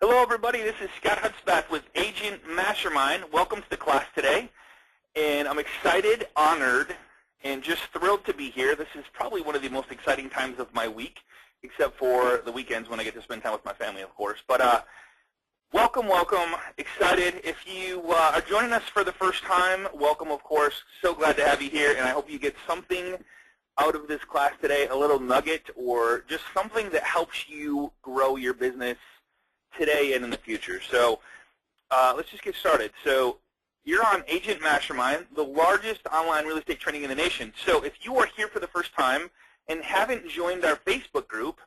Hello, everybody. This is Scott Hutzbath with Agent Mastermind. Welcome to the class today. And I'm excited, honored, and just thrilled to be here. This is probably one of the most exciting times of my week, except for the weekends when I get to spend time with my family, of course. But welcome, welcome. Excited. If you are joining us for the first time, welcome, of course. So glad to have you here, and I hope you get something out of this class today, a little nugget or just something that helps you grow your business today and in the future. So let's just get started. So you're on Agent Mastermind, the largest online real estate training in the nation. So if you are here for the first time and haven't joined our Facebook group,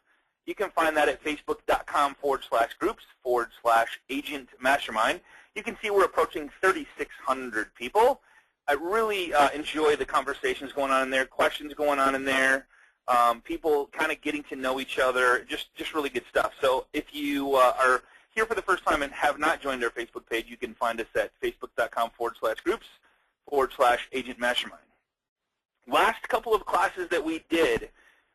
you can find that at facebook.com/groups/Agent Mastermind. You can see we're approaching 3,600 people. I really enjoy the conversations going on in there, questions going on in there, people kind of getting to know each other, just really good stuff. So if you are here for the first time and have not joined our Facebook page, you can find us at facebook.com/groups/Agent Mastermind. Last couple of classes that we did,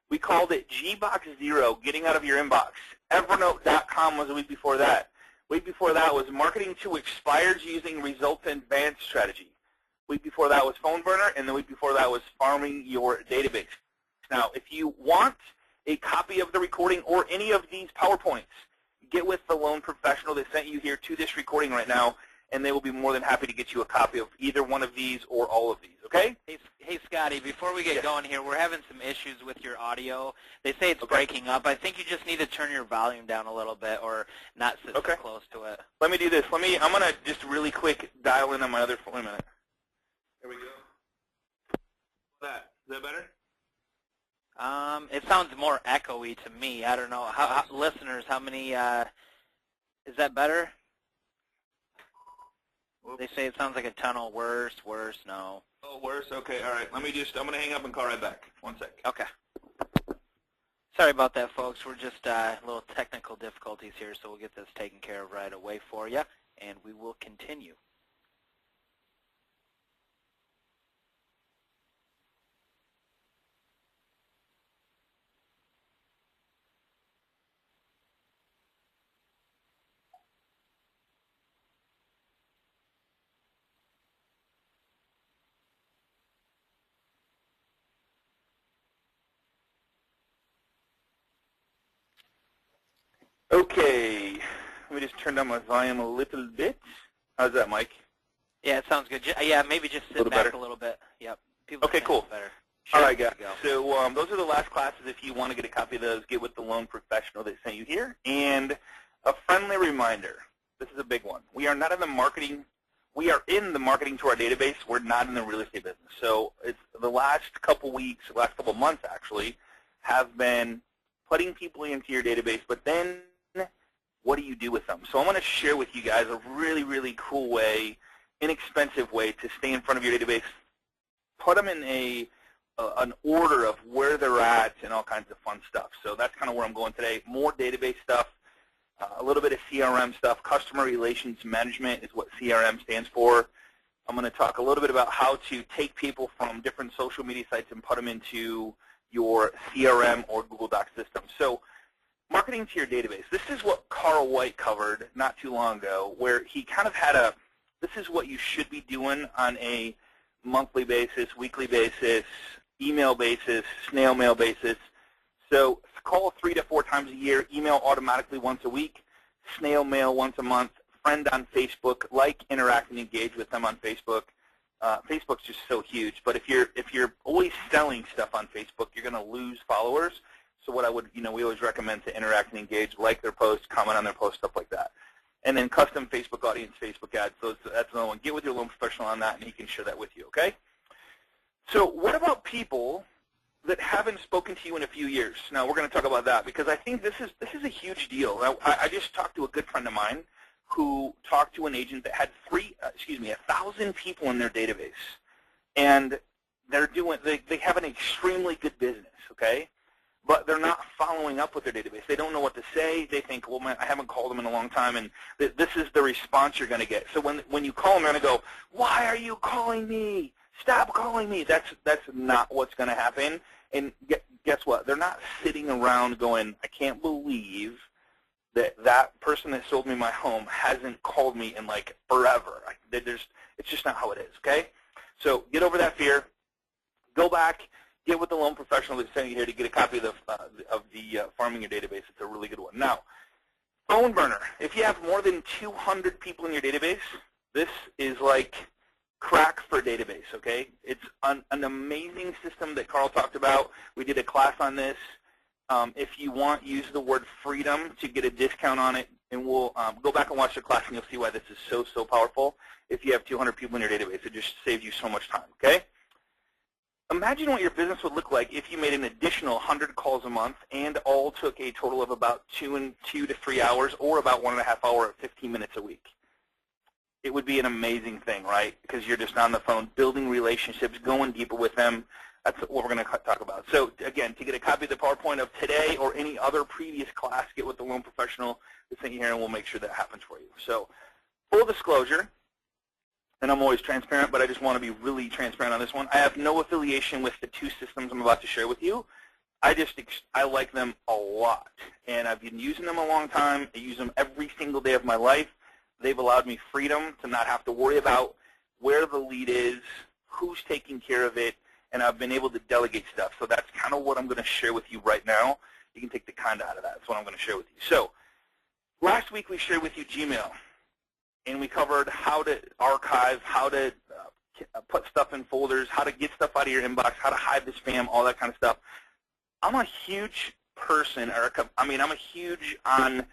we called it G-Box 0, getting out of your inbox. Evernote.com was the week before that. Week before that was marketing to expireds using results advanced strategy. Week before that was phone burner, and the week before that was farming your database. Now, if you want a copy of the recording or any of these PowerPoints, get with the loan professional that sent you here to this recording right now, and they will be more than happy to get you a copy of either one of these or all of these, okay? Hey Scotty, before we get going here, we're having some issues with your audio. They say it's breaking up. I think you just need to turn your volume down a little bit or not sit so close to it. Let me do this. I'm going to just really quick dial in on my other phone. Wait a minute. There we go. Is that better? It sounds more echoey to me. I don't know. Listeners, how many, is that better? Whoops. They say it sounds like a tunnel. Worse, no. Oh, worse? Okay, all right. I'm going to hang up and call right back. 1 sec. Okay. Sorry about that, folks. We're just a little technical difficulties here, so we'll get this taken care of right away for you, and we will continue. Okay, let me just turn down my volume a little bit. How's that, Mike? Yeah, it sounds good. Yeah, maybe just sit back a little bit. Yep. Okay, cool. Better. All right, guys. So those are the last classes. If you want to get a copy of those, get with the loan professional that sent you here. And a friendly reminder, this is a big one. We are not in the marketing. We are in the marketing to our database. We're not in the real estate business. So it's the last couple weeks, last couple months actually, have been putting people into your database, but then what do you do with them? So I'm going to share with you guys a really, really cool way, inexpensive way to stay in front of your database. Put them in an order of where they're at and all kinds of fun stuff. So that's kind of where I'm going today. More database stuff, a little bit of CRM stuff. Customer Relations Management is what CRM stands for. I'm going to talk a little bit about how to take people from different social media sites and put them into your CRM or Google Docs system. So marketing to your database. This is what Carl White covered not too long ago, where he kind of had this is what you should be doing on a monthly basis, weekly basis, email basis, snail mail basis. So call 3 to 4 times a year, email automatically once a week, snail mail once a month, friend on Facebook, like, interact, and engage with them on Facebook. Facebook's just so huge, but if you're always selling stuff on Facebook, you're going to lose followers. So what we always recommend to interact and engage, like their posts, comment on their posts, stuff like that. And then custom Facebook audience, Facebook ads. So that's another one. Get with your loan professional on that, and he can share that with you, okay? So what about people that haven't spoken to you in a few years? Now, we're going to talk about that because I think this is a huge deal. I just talked to a good friend of mine who talked to an agent that had 1,000 people in their database. And they have an extremely good business, okay? But they're not following up with their database. They don't know what to say. They think, well, man, I haven't called them in a long time, and this is the response you're going to get. So when you call them, you're going to go, why are you calling me? Stop calling me. That's not what's going to happen. And guess what? They're not sitting around going, I can't believe that person that sold me my home hasn't called me in like forever. It's just not how it is, okay? So get over that fear. Go back, get with the loan professional that sent you here to get a copy of the Farming Your Database. It's a really good one. Now, phone burner. If you have more than 200 people in your database, this is like crack for a database, okay? It's an amazing system that Carl talked about. We did a class on this. If you want, use the word freedom to get a discount on it, and we'll go back and watch the class, and you'll see why this is so powerful. If you have 200 people in your database, it just saves you so much time, okay? Imagine what your business would look like if you made an additional 100 calls a month and all took a total of about 2 to 3 hours, or about 1.5 hours or 15 minutes a week. It would be an amazing thing, right? Because you're just on the phone, building relationships, going deeper with them. That's what we're going to talk about. So, again, to get a copy of the PowerPoint of today or any other previous class, get with the loan professional that's in here, and we'll make sure that happens for you. So, full disclosure, and I'm always transparent, but I just want to be really transparent on this one. I have no affiliation with the two systems I'm about to share with you. I like them a lot, and I've been using them a long time. I use them every single day of my life. They've allowed me freedom to not have to worry about where the lead is, who's taking care of it, and I've been able to delegate stuff. So that's kind of what I'm going to share with you right now. You can take the kind out of that. That's what I'm going to share with you. So last week we shared with you Gmail, and we covered how to archive, how to put stuff in folders, how to get stuff out of your inbox, how to hide the spam, all that kind of stuff. I'm a huge person, I'm a huge on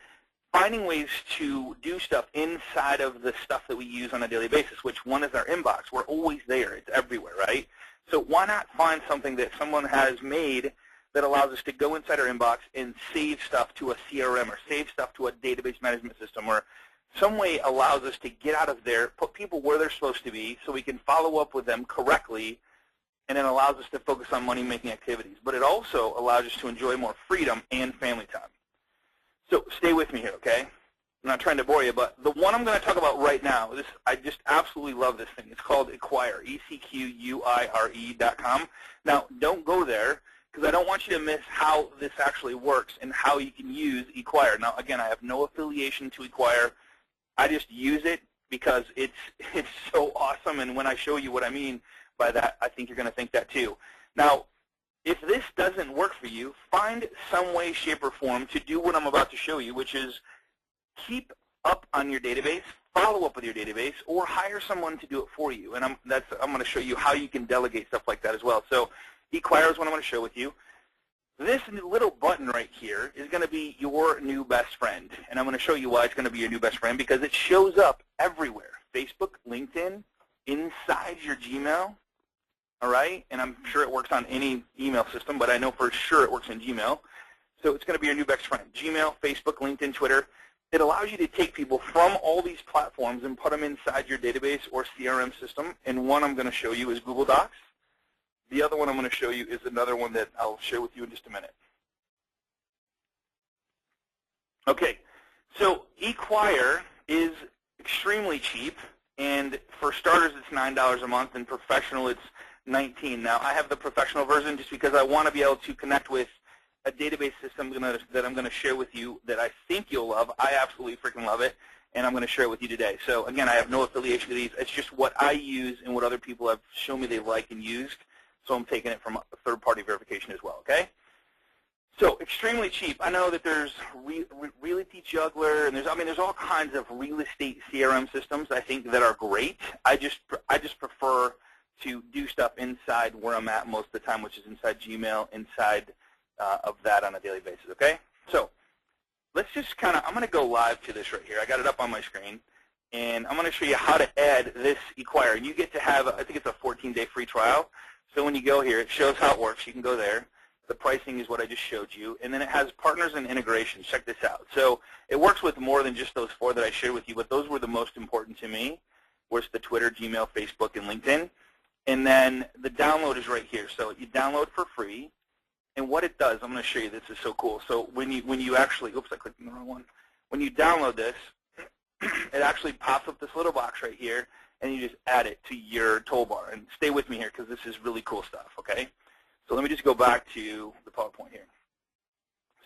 finding ways to do stuff inside of the stuff that we use on a daily basis, which one is our inbox. We're always there. It's everywhere, right? So why not find something that someone has made that allows us to go inside our inbox and save stuff to a CRM or save stuff to a database management system, or some way allows us to get out of there, put people where they're supposed to be so we can follow up with them correctly, and it allows us to focus on money-making activities. But it also allows us to enjoy more freedom and family time. So stay with me here, okay? I'm not trying to bore you, but the one I'm going to talk about right now, I just absolutely love this thing. It's called Equire, ECQUIRE.com. Now, don't go there, because I don't want you to miss how this actually works and how you can use Equire. Now, again, I have no affiliation to Equire. I just use it because it's so awesome, and when I show you what I mean by that, I think you're going to think that too. Now, if this doesn't work for you, find some way, shape, or form to do what I'm about to show you, which is keep up on your database, follow up with your database, or hire someone to do it for you. And I'm going to show you how you can delegate stuff like that as well. So Equire is what I'm going to show with you. This little button right here is going to be your new best friend. And I'm going to show you why it's going to be your new best friend, because it shows up everywhere. Facebook, LinkedIn, inside your Gmail. All right, and I'm sure it works on any email system, but I know for sure it works in Gmail. So it's going to be your new best friend. Gmail, Facebook, LinkedIn, Twitter. It allows you to take people from all these platforms and put them inside your database or CRM system. And one I'm going to show you is Google Docs. The other one I'm going to show you is another one that I'll share with you in just a minute. Okay, so Equire is extremely cheap. And for starters, it's $9 a month, and professional, it's $19. Now, I have the professional version just because I want to be able to connect with a database system that I'm going to share with you that I think you'll love. I absolutely freaking love it, and I'm going to share it with you today. So, again, I have no affiliation to these. It's just what I use and what other people have shown me they like and used, so I'm taking it from a third-party verification as well, okay? So, extremely cheap. I know that there's Realty Juggler, and there's all kinds of real estate CRM systems I think that are great. I just prefer to do stuff inside where I'm at most of the time, which is inside Gmail, inside of that on a daily basis, okay? So let's just I'm going to go live to this right here. I got it up on my screen, and I'm going to show you how to add this Equire. And you get to have, I think it's a 14-day free trial. So when you go here, it shows how it works. You can go there. The pricing is what I just showed you. And then it has partners and integrations. Check this out. So it works with more than just those 4 that I shared with you, but those were the most important to me, was the Twitter, Gmail, Facebook, and LinkedIn. And then the download is right here. So you download for free. And what it does, I'm going to show you, this is so cool. So when you actually, oops, I clicked on the wrong one. When you download this, it actually pops up this little box right here, and you just add it to your toolbar. And stay with me here, because this is really cool stuff, okay? So let me just go back to the PowerPoint here.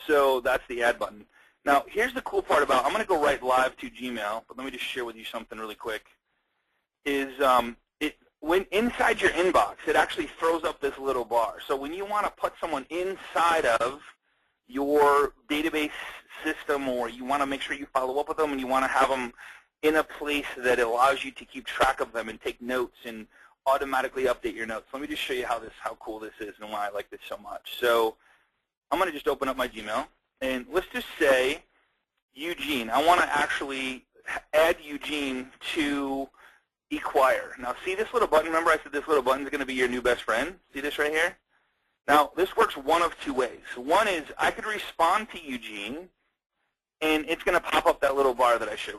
So that's the add button. Now, here's the cool part about, I'm going to go right live to Gmail, but let me just share with you something really quick, is when inside your inbox, it actually throws up this little bar. So when you want to put someone inside of your database system, or you want to make sure you follow up with them and you want to have them in a place that allows you to keep track of them and take notes and automatically update your notes. Let me just show you how cool this is and why I like this so much. So I'm going to just open up my Gmail, and let's just say Eugene. I want to actually add Eugene to eQuire. Now see this little button? Remember I said this little button is going to be your new best friend? See this right here? Now this works one of two ways. One is I could respond to Eugene, and it's going to pop up that little bar that I shared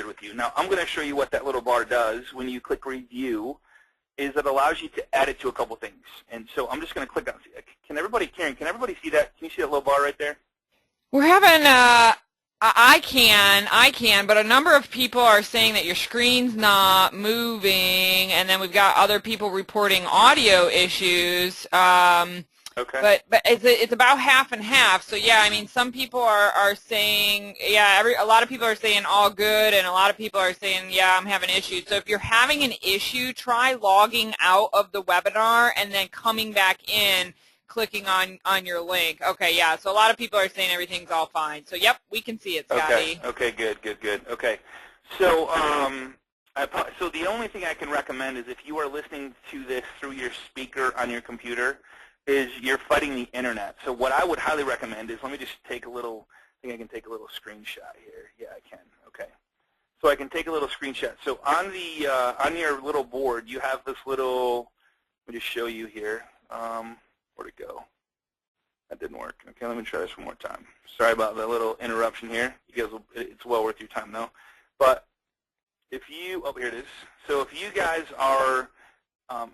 with you. Now I'm going to show you what that little bar does when you click review. Is it allows you to add it to a couple things. And so I'm just going to click on it. Karen, can everybody see that? Can you see that little bar right there? We're having, I can, but a number of people are saying that your screen's not moving, and then we've got other people reporting audio issues. Okay. But it's about half and half. So yeah, I mean, some people are saying, yeah, a lot of people are saying all good, and a lot of people are saying, yeah, I'm having issues. So if you're having an issue, try logging out of the webinar and then coming back in, clicking on your link. Okay, yeah. So a lot of people are saying everything's all fine. So yep, we can see it, Scotty. Okay, good. Okay. So so the only thing I can recommend is if you are listening to this through your speaker on your computer, is you're fighting the internet. So what I would highly recommend is, let me just take a little, I think I can take a little screenshot here. Yeah, I can. Okay. So I can take a little screenshot. So on the on your little board, you have this little, let me just show you here. Where'd it go? That didn't work. Okay, let me try this one more time. Sorry about the little interruption here. You guys will, it's well worth your time though. But if you, oh, here it is. So if you guys are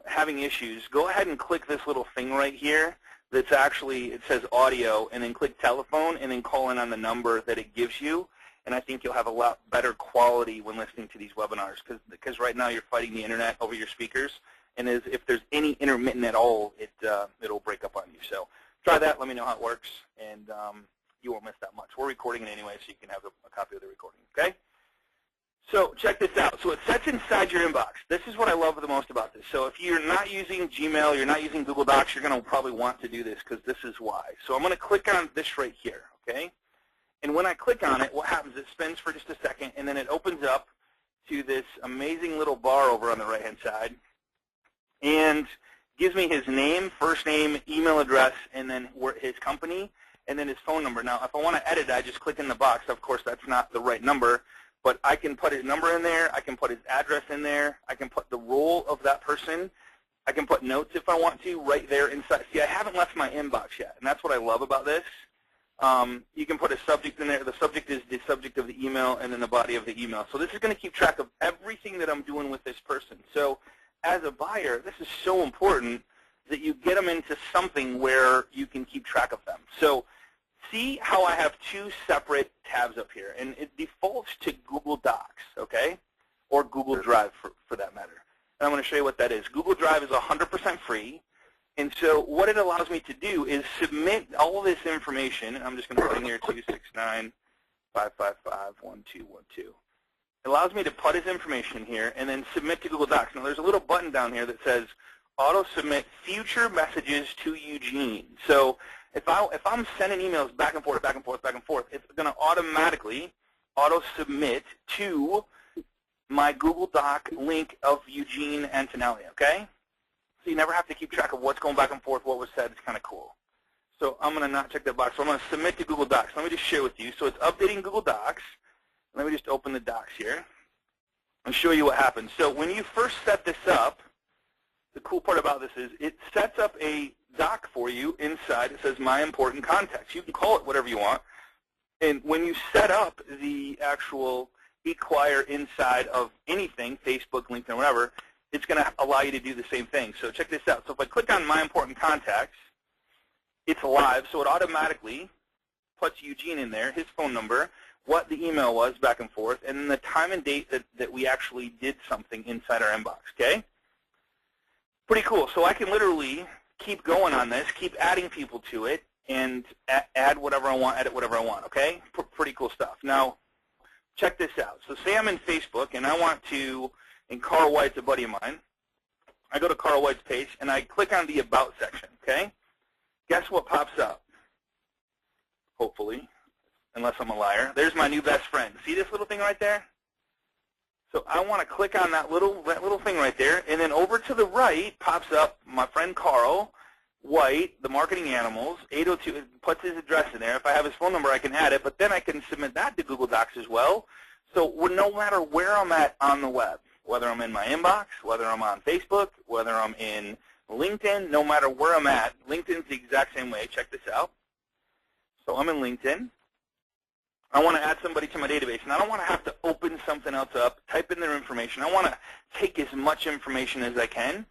having issues, go ahead and click this little thing right here that's actually, it says audio, and then click telephone, and then call in on the number that it gives you, and I think you'll have a lot better quality when listening to these webinars, because right now you're fighting the internet over your speakers, and if there's any intermittent at all, it'll break up on you. So try that, let me know how it works, and you won't miss that much. We're recording it anyway, so you can have a copy of the recording, okay? So check this out. So it sets inside your inbox. This is what I love the most about this. So if you're not using Gmail, you're not using Google Docs, you're going to probably want to do this, because this is why. So I'm going to click on this right here, okay? And when I click on it, what happens, it spins for just a second, and then it opens up to this amazing little bar over on the right-hand side, and gives me his name, first name, email address, and then his company, and then his phone number. Now, if I want to edit, I just click in the box. Of course, that's not the right number, but I can put his number in there. I can put his address in there. I can put the role of that person. I can put notes if I want to right there inside. See, I haven't left my inbox yet, and that's what I love about this. You can put a subject in there. The subject is the subject of the email and then the body of the email. So this is going to keep track of everything that I'm doing with this person. So as a buyer, this is so important that you get them into something where you can keep track of them. So see how I have two separate tabs up here, and it defaults to Google Docs, okay, or Google Drive for that matter. And I'm going to show you what that is. Google Drive is 100% free, and so what it allows me to do is submit all of this information. And I'm just going to put in here 269-555-1212. It allows me to put his information here and then submit to Google Docs. Now there's a little button down here that says auto-submit future messages to Eugene. So if I'm sending emails back and forth, it's going to automatically auto-submit to my Google Doc link of Eugene Antonelli, okay? So you never have to keep track of what's going back and forth, what was said. It's kind of cool. So I'm going to not check that box. So I'm going to submit to Google Docs. Let me just share with you. So it's updating Google Docs. Let me just open the docs here and show you what happens. So when you first set this up, the cool part about this is it sets up a doc for you inside. It says My Important Contacts. You can call it whatever you want. And when you set up the actual eQuire inside of anything, Facebook, LinkedIn, whatever, it's going to allow you to do the same thing. So check this out. So if I click on My Important Contacts, it's live, so it automatically puts Eugene in there, his phone number, what the email was back and forth, and then the time and date that we actually did something inside our inbox, okay? Pretty cool. So I can literally keep going on this, keep adding people to it, and add whatever I want, edit whatever I want, okay? Pretty cool stuff. Now, check this out. So say I'm in Facebook, and I want to, and Carl White's a buddy of mine. I go to Carl White's page, and I click on the About section, okay? Guess what pops up? Hopefully, unless I'm a liar. There's my new best friend. See this little thing right there? So I want to click on that little thing right there, and then over to the right pops up my friend Carl White, the Marketing Animals, 802, puts his address in there. If I have his phone number, I can add it, but then I can submit that to Google Docs as well. So no matter where I'm at on the web, whether I'm in my inbox, whether I'm on Facebook, whether I'm in LinkedIn, no matter where I'm at, LinkedIn's the exact same way. Check this out. So I'm in LinkedIn. I want to add somebody to my database, and I don't want to have to open something else up, type in their information. I want to take as much information as I can.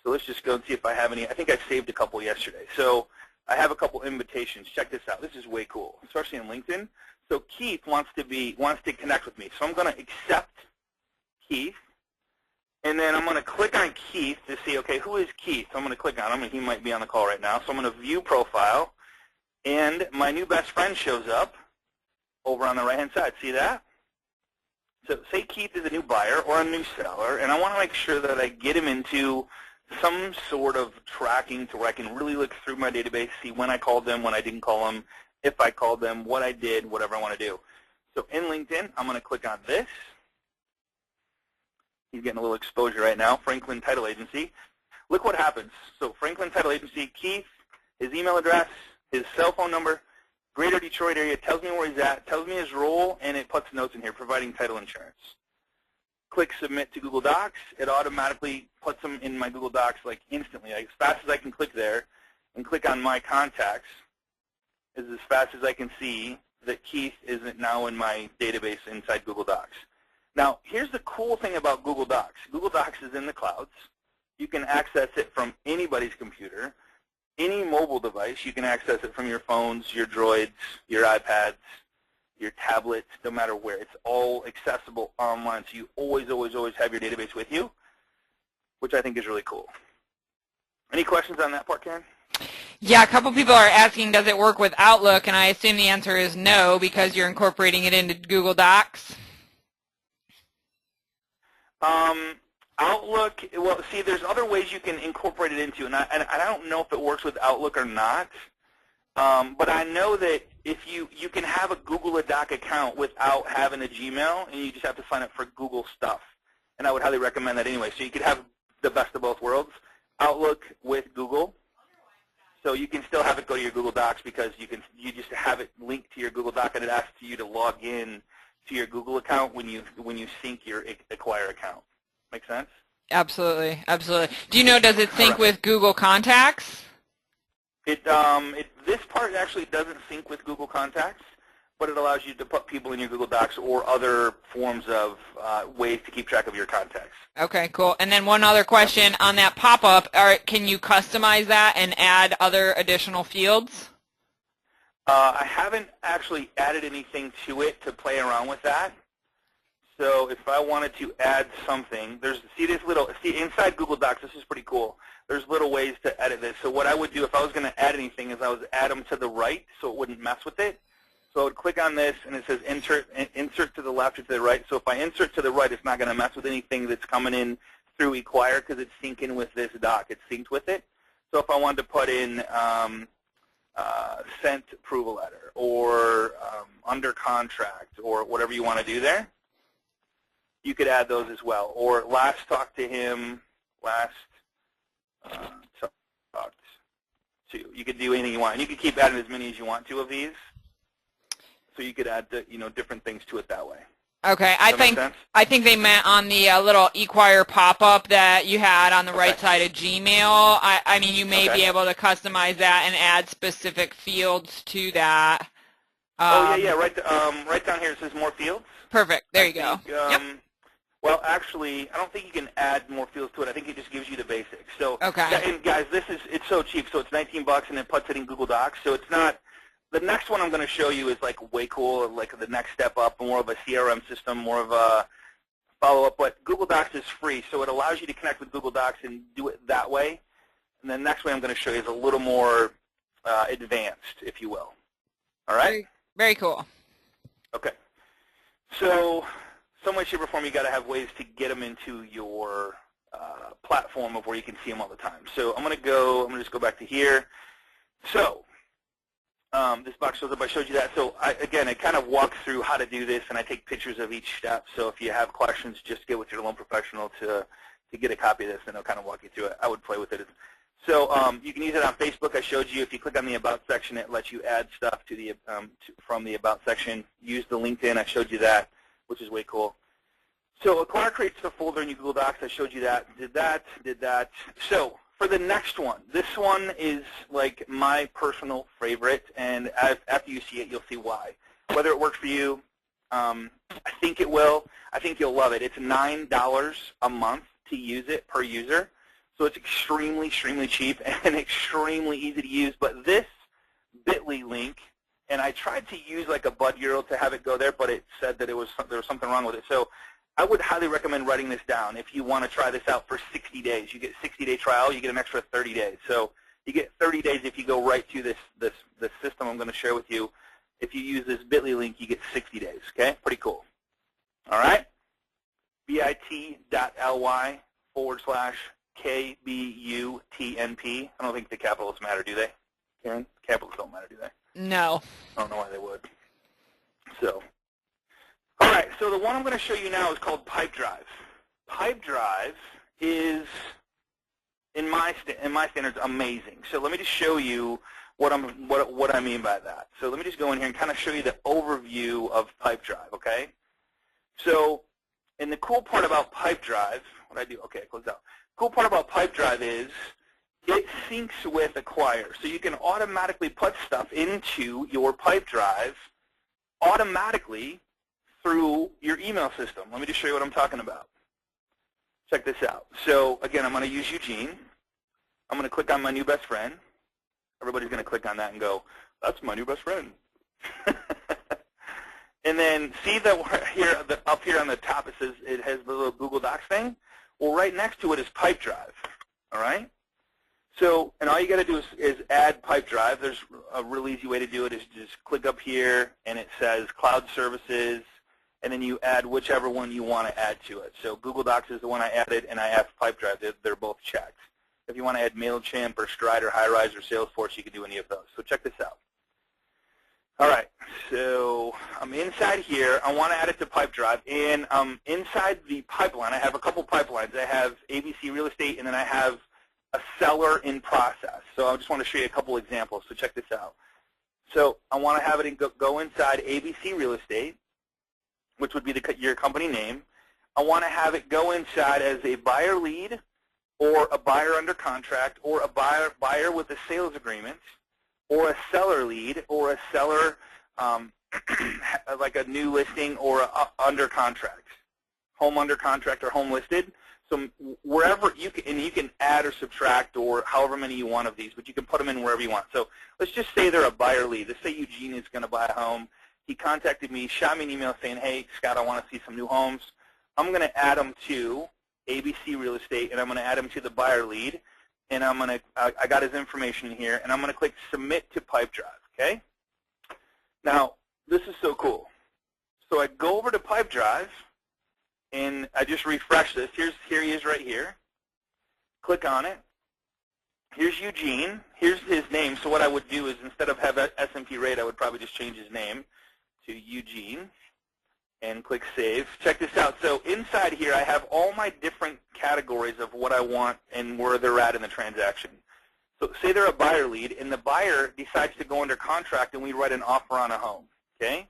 So let's just go and see if I have any. I think I saved a couple yesterday. So I have a couple invitations. Check this out. This is way cool, especially in LinkedIn. So Keith wants to connect with me. So I'm going to accept Keith, and then I'm going to click on Keith to see, okay, who is Keith? So I'm going to click on him, and he might be on the call right now. So I'm going to view profile, and my new best friend shows up over on the right-hand side. See that? So say Keith is a new buyer or a new seller, and I want to make sure that I get him into some sort of tracking to where I can really look through my database, see when I called them, when I didn't call them, if I called them, what I did, whatever I want to do. So in LinkedIn, I'm going to click on this. He's getting a little exposure right now, Franklin Title Agency. Look what happens. So Franklin Title Agency, Keith, his email address, his cell phone number, Greater Detroit area, tells me where he's at, tells me his role, and it puts notes in here, providing title insurance. Click Submit to Google Docs. It automatically puts them in my Google Docs like instantly. As fast as I can click there and click on My Contacts is as fast as I can see that Keith isn't now in my database inside Google Docs. Now, here's the cool thing about Google Docs. Google Docs is in the clouds. You can access it from anybody's computer. Any mobile device, you can access it from your phones, your Droids, your iPads, your tablets, no matter where. It's all accessible online, so you always, always, always have your database with you, which I think is really cool. Any questions on that part, Karen? Yeah, a couple people are asking, does it work with Outlook? And I assume the answer is no, because you're incorporating it into Google Docs. Outlook, well, see, there's other ways you can incorporate it into, and I don't know if it works with Outlook or not, but I know that if you can have a Google Doc account without having a Gmail, and you just have to sign up for Google stuff, and I would highly recommend that anyway. So you could have the best of both worlds, Outlook with Google, so you can still have it go to your Google Docs because you just have it linked to your Google Doc, and it asks you to log in to your Google account when you sync your Acquire account. Make sense? Absolutely, absolutely. Do you know, does it sync with Google Contacts? This part actually doesn't sync with Google Contacts, but it allows you to put people in your Google Docs or other forms of ways to keep track of your contacts. Okay, cool. And then one other question on that pop-up, can you customize that and add other additional fields? I haven't actually added anything to it to play around with that. So if I wanted to add something, see inside Google Docs, this is pretty cool. There's little ways to edit this. So what I would do if I was going to add anything is I would add them to the right so it wouldn't mess with it. So I would click on this, and it says insert to the left or to the right. So if I insert to the right, it's not going to mess with anything that's coming in through Acquire because it's syncing with this doc. It's synced with it. So if I wanted to put in sent approval letter or under contract or whatever you want to do there, you could add those as well. Or last talked to him, last talked to. You could do anything you want. And you could keep adding as many as you want to of these. So you could add different things to it that way. Okay, I think they meant on the little Acquire pop-up that you had on the right side of Gmail. I mean, you may be able to customize that and add specific fields to that. Yeah. Right down here it says more fields. Perfect. There you go. Yep. Well, actually, I don't think you can add more fields to it. I think it just gives you the basics. So, okay. And guys, it's so cheap. So it's $19 and it puts it in Google Docs. So it's not. The next one I'm going to show you is like way cool, like the next step up, more of a CRM system, more of a follow-up. But Google Docs is free, so it allows you to connect with Google Docs and do it that way. And the next way I'm going to show you is a little more advanced, if you will. All right? Very, very cool. Okay. So some way, shape, or form, you got to have ways to get them into your platform of where you can see them all the time. So I'm going to just go back to here. So this box shows up. I showed you that. So again, I kind of walk through how to do this, and I take pictures of each step. So if you have questions, just get with your loan professional to get a copy of this, and they'll kind of walk you through it. I would play with it. So you can use it on Facebook. I showed you. If you click on the About section, it lets you add stuff to the from the About section. Use the LinkedIn. I showed you that, which is way cool. So Acquire creates a folder in your Google Docs. I showed you that. Did that. So for the next one, this one is like my personal favorite, and after you see it, you'll see why. Whether it works for you, I think it will. I think you'll love it. It's $9 a month to use it per user. So it's extremely, extremely cheap and extremely easy to use. But this bit.ly link, and I tried to use like a Bud URL to have it go there, but it said that there was something wrong with it. So I would highly recommend writing this down if you want to try this out for 60 days. You get 60-day trial. You get an extra 30 days. So you get 30 days if you go right to this system I'm going to share with you. If you use this bit.ly link, you get 60 days. Okay? Pretty cool. All right? bit.ly/KBUTNP. I don't think the capitals matter, do they? Karen? Capitals don't matter, do they? No. I don't know why they would. So, all right. So the one I'm going to show you now is called Pipedrive. Pipedrive is, in my standards, amazing. So let me just show you what I mean by that. So let me just go in here and kind of show you the overview of Pipedrive. Okay. So, and the cool part about Pipedrive, what I do, okay, close out. Cool part about Pipedrive is it syncs with Acquire. So you can automatically put stuff into your Pipedrive automatically through your email system. Let me just show you what I'm talking about. Check this out. So again, I'm going to use Eugene. I'm going to click on my new best friend. Everybody's going to click on that and go, that's my new best friend. And then see that here, up here on the top, it says it has the little Google Docs thing. Well, right next to it is Pipedrive. All right. So, and all you got to do is add Pipedrive. There's a real easy way to do it. Is just click up here, and it says Cloud Services, and then you add whichever one you want to add to it. So Google Docs is the one I added, and I have Pipedrive. They're both checked. If you want to add MailChimp or Stride or HighRise or Salesforce, you can do any of those. So check this out. All right, so I'm inside here. I want to add it to Pipedrive, and inside the pipeline, I have a couple pipelines. I have ABC Real Estate, and then I have a seller in process. So I just want to show you a couple examples. So check this out. So I want to have it go inside ABC Real Estate, which would be your company name. I want to have it go inside as a buyer lead, or a buyer under contract, or a buyer with a sales agreement, or a seller lead, or a seller like a new listing, or under contract, home under contract or home listed. So wherever you can, and you can add or subtract or however many you want of these, but you can put them in wherever you want. So let's just say they're a buyer lead. Let's say Eugene is going to buy a home. He contacted me, shot me an email saying, hey, Scott, I want to see some new homes. I'm going to add them to ABC Real Estate, and I'm going to add him to the buyer lead, and I got his information in here, and I'm going to click Submit to Pipedrive, okay? Now, this is so cool. So I go over to Pipedrive, and I just refresh this. Here he is right here. Click on it. Here's Eugene. Here's his name. So what I would do is instead of have S&P rate, I would probably just change his name to Eugene. And click Save. Check this out. So inside here, I have all my different categories of what I want and where they're at in the transaction. So say they're a buyer lead, and the buyer decides to go under contract, and we write an offer on a home. Okay?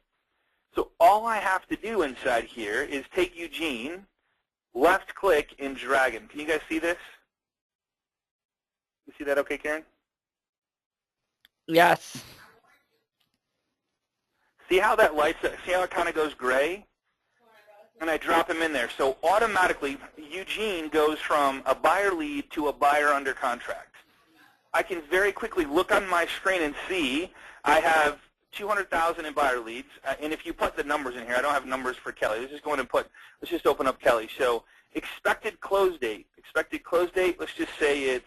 So all I have to do inside here is take Eugene, left-click, and drag him. Can you guys see this? You see that okay, Karen? Yes. See how that lights up? See how it kind of goes gray? And I drop him in there. So automatically, Eugene goes from a buyer lead to a buyer under contract. I can very quickly look on my screen and see I have 200,000 in buyer leads. And if you put the numbers in here, I don't have numbers for Kelly. Let's just go in and let's just open up Kelly. So expected close date. Expected close date, let's just say it's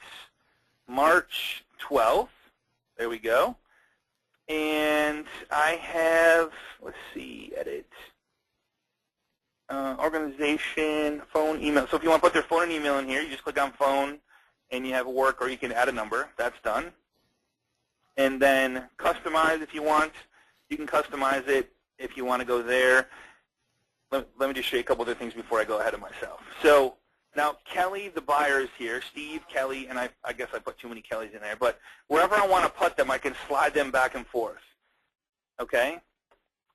March 12th. There we go. And I have, let's see, edit, organization, phone, email. So if you want to put their phone and email in here, you just click on phone, and you have work, or you can add a number. That's done. And then customize if you want. You can customize it if you want to go there. Let me just show you a couple other things before I go ahead of myself. So now Kelly, the buyer, is here. Steve, Kelly, and I guess I put too many Kellys in there. But wherever I want to put them, I can slide them back and forth. Okay?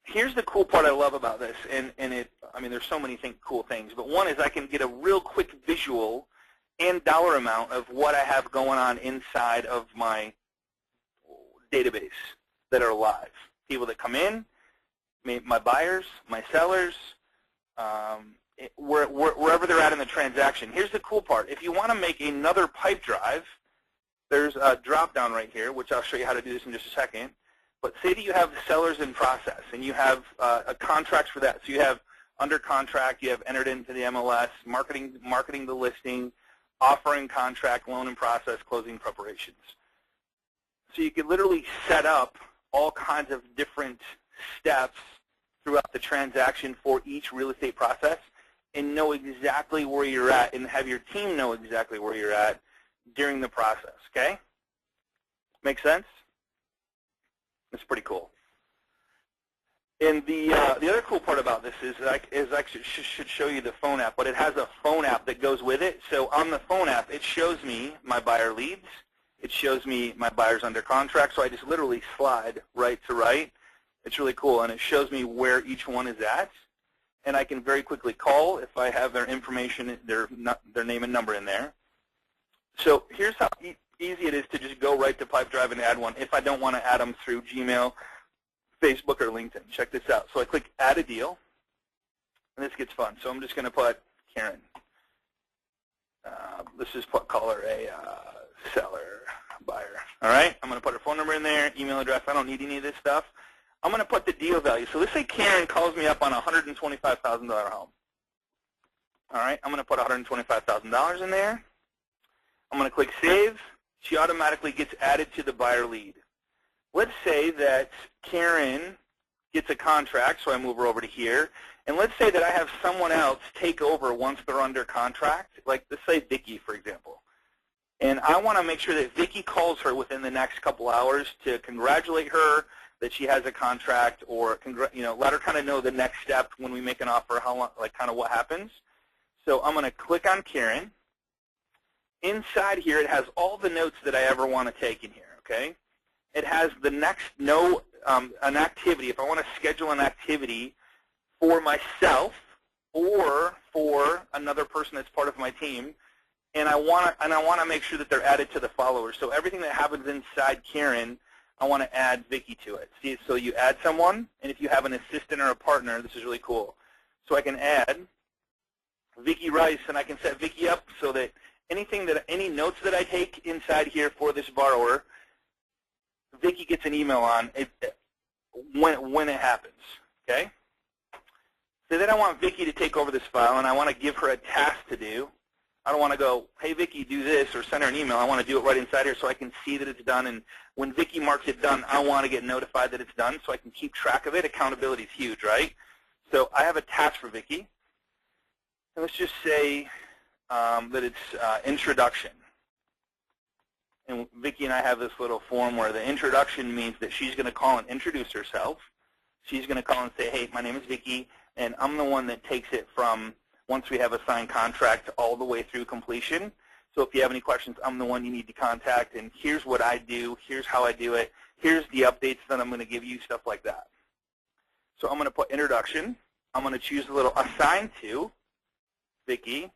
Here's the cool part I love about this. I mean, there's so many cool things. But one is I can get a real quick visual and dollar amount of what I have going on inside of my database that are live. People that come in, my buyers, my sellers, wherever they're at in the transaction. Here's the cool part. If you want to make another pipe drive, there's a drop-down right here, which I'll show you how to do this in just a second. But say that you have sellers in process, and you have contracts for that. So you have under contract, you have entered into the MLS, marketing the listing, offering contract, loan in process, closing preparations. So you could literally set up all kinds of different steps throughout the transaction for each real estate process and know exactly where you're at and have your team know exactly where you're at during the process, okay? Make sense? It's pretty cool. And the other cool part about this is I should show you the phone app, but it has a phone app that goes with it. So on the phone app, it shows me my buyer leads. It shows me my buyers under contract, so I just literally slide right to right. It's really cool, and it shows me where each one is at, and I can very quickly call if I have their information, their name and number in there. So here's how easy it is to just go right to Pipedrive and add one if I don't want to add them through Gmail, Facebook, or LinkedIn. Check this out. So I click Add a Deal, and this gets fun. So I'm just going to put Karen. Let's just call her a seller, buyer. All right? I'm going to put her phone number in there, email address. I don't need any of this stuff. I'm going to put the deal value. So let's say Karen calls me up on a $125,000 home. All right? I'm going to put $125,000 in there. I'm going to click Save. She automatically gets added to the buyer lead. Let's say that Karen gets a contract, so I move her over to here. And let's say that I have someone else take over once they're under contract, like let's say Vicki, for example. And I want to make sure that Vicki calls her within the next couple hours to congratulate her that she has a contract, or let her kind of know the next step when we make an offer, how long, like kind of what happens. So I'm going to click on Karen. Inside here, it has all the notes that I ever want to take in here. Okay. It has the next an activity. If I want to schedule an activity for myself or for another person that's part of my team, and I want to make sure that they're added to the followers. So everything that happens inside Karen, I want to add Vicki to it. See, so you add someone, and if you have an assistant or a partner, this is really cool. So I can add Vicki Rice, and I can set Vicki up so that any notes that I take inside here for this borrower, Vicki gets an email on it when it happens. Okay. So then I want Vicki to take over this file, and I want to give her a task to do. I don't want to go, hey, Vicki, do this, or send her an email. I want to do it right inside here so I can see that it's done. And when Vicki marks it done, I want to get notified that it's done so I can keep track of it. Accountability is huge, right? So I have a task for Vicki. And let's just say that it's introduction. And Vicki and I have this little form where the introduction means that she's going to call and introduce herself. She's going to call and say, hey, my name is Vicki, and I'm the one that takes it from once we have a signed contract all the way through completion. So if you have any questions, I'm the one you need to contact, and here's what I do, here's how I do it, here's the updates that I'm going to give you, stuff like that. So I'm going to put introduction. I'm going to choose a little assign to Vicki.